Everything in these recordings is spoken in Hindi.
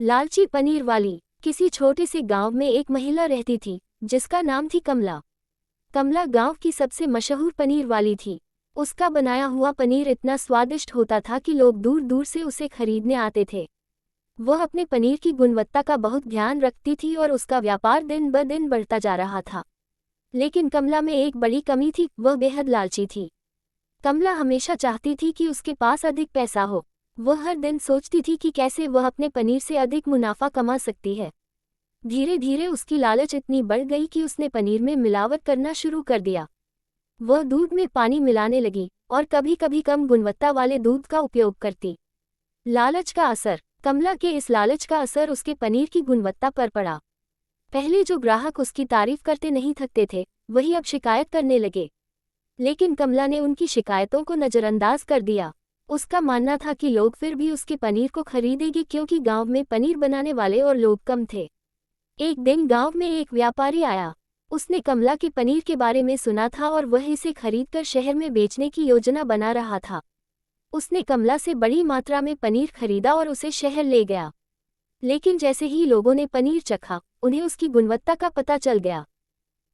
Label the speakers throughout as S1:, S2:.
S1: लालची पनीर वाली। किसी छोटे से गांव में एक महिला रहती थी जिसका नाम थी कमला। कमला गांव की सबसे मशहूर पनीर वाली थी। उसका बनाया हुआ पनीर इतना स्वादिष्ट होता था कि लोग दूर दूर से उसे खरीदने आते थे। वह अपने पनीर की गुणवत्ता का बहुत ध्यान रखती थी और उसका व्यापार दिन ब दिन बढ़ता जा रहा था। लेकिन कमला में एक बड़ी कमी थी, वह बेहद लालची थी। कमला हमेशा चाहती थी कि उसके पास अधिक पैसा हो। वह हर दिन सोचती थी कि कैसे वह अपने पनीर से अधिक मुनाफा कमा सकती है। धीरे धीरे उसकी लालच इतनी बढ़ गई कि उसने पनीर में मिलावट करना शुरू कर दिया। वह दूध में पानी मिलाने लगी और कभी कभी कम गुणवत्ता वाले दूध का उपयोग करती। लालच का असर। कमला के इस लालच का असर उसके पनीर की गुणवत्ता पर पड़ा। पहले जो ग्राहक उसकी तारीफ करते नहीं थकते थे, वही अब शिकायत करने लगे। लेकिन कमला ने उनकी शिकायतों को नज़रअंदाज कर दिया। उसका मानना था कि लोग फिर भी उसके पनीर को खरीदेंगे क्योंकि गांव में पनीर बनाने वाले और लोग कम थे। एक दिन गांव में एक व्यापारी आया। उसने कमला के पनीर के बारे में सुना था और वह इसे खरीदकर शहर में बेचने की योजना बना रहा था। उसने कमला से बड़ी मात्रा में पनीर खरीदा और उसे शहर ले गया। लेकिन जैसे ही लोगों ने पनीर चखा, उन्हें उसकी गुणवत्ता का पता चल गया।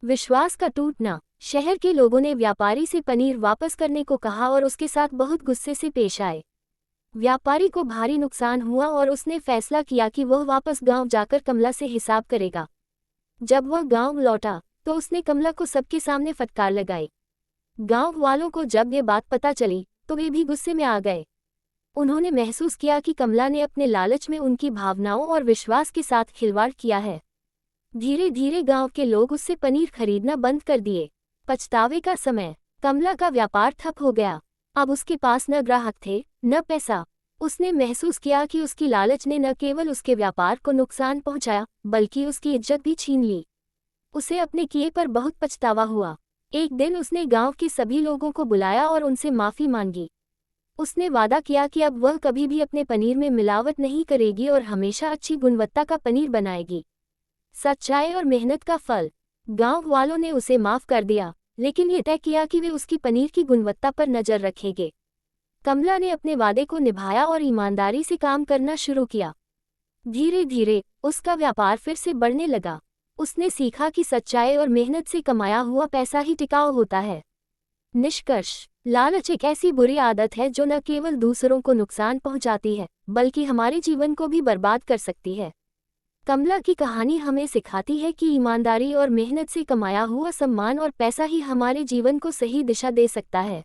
S1: विश्वास का टूटना। शहर के लोगों ने व्यापारी से पनीर वापस करने को कहा और उसके साथ बहुत गुस्से से पेश आए। व्यापारी को भारी नुकसान हुआ और उसने फैसला किया कि वह वापस गांव जाकर कमला से हिसाब करेगा। जब वह गांव लौटा तो उसने कमला को सबके सामने फटकार लगाई। गांव वालों को जब ये बात पता चली तो वे भी गुस्से में आ गए। उन्होंने महसूस किया कि कमला ने अपने लालच में उनकी भावनाओं और विश्वास के साथ खिलवाड़ किया है। धीरे धीरे गांव के लोग उससे पनीर खरीदना बंद कर दिए। पछतावे का समय। कमला का व्यापार ठप हो गया। अब उसके पास न ग्राहक थे, न पैसा। उसने महसूस किया कि उसकी लालच ने न केवल उसके व्यापार को नुकसान पहुंचाया, बल्कि उसकी इज्जत भी छीन ली। उसे अपने किए पर बहुत पछतावा हुआ। एक दिन उसने गांव के सभी लोगों को बुलाया और उनसे माफ़ी मांगी। उसने वादा किया कि अब वह कभी भी अपने पनीर में मिलावट नहीं करेगी और हमेशा अच्छी गुणवत्ता का पनीर बनाएगी। सच्चाई और मेहनत का फल। गांव वालों ने उसे माफ़ कर दिया, लेकिन ये तय किया कि वे उसकी पनीर की गुणवत्ता पर नज़र रखेंगे। कमला ने अपने वादे को निभाया और ईमानदारी से काम करना शुरू किया। धीरे धीरे उसका व्यापार फिर से बढ़ने लगा। उसने सीखा कि सच्चाई और मेहनत से कमाया हुआ पैसा ही टिकाऊ होता है। निष्कर्ष। लालच एक ऐसी बुरी आदत है जो न केवल दूसरों को नुकसान पहुंचाती है, बल्कि हमारे जीवन को भी बर्बाद कर सकती है। कमला की कहानी हमें सिखाती है कि ईमानदारी और मेहनत से कमाया हुआ सम्मान और पैसा ही हमारे जीवन को सही दिशा दे सकता है।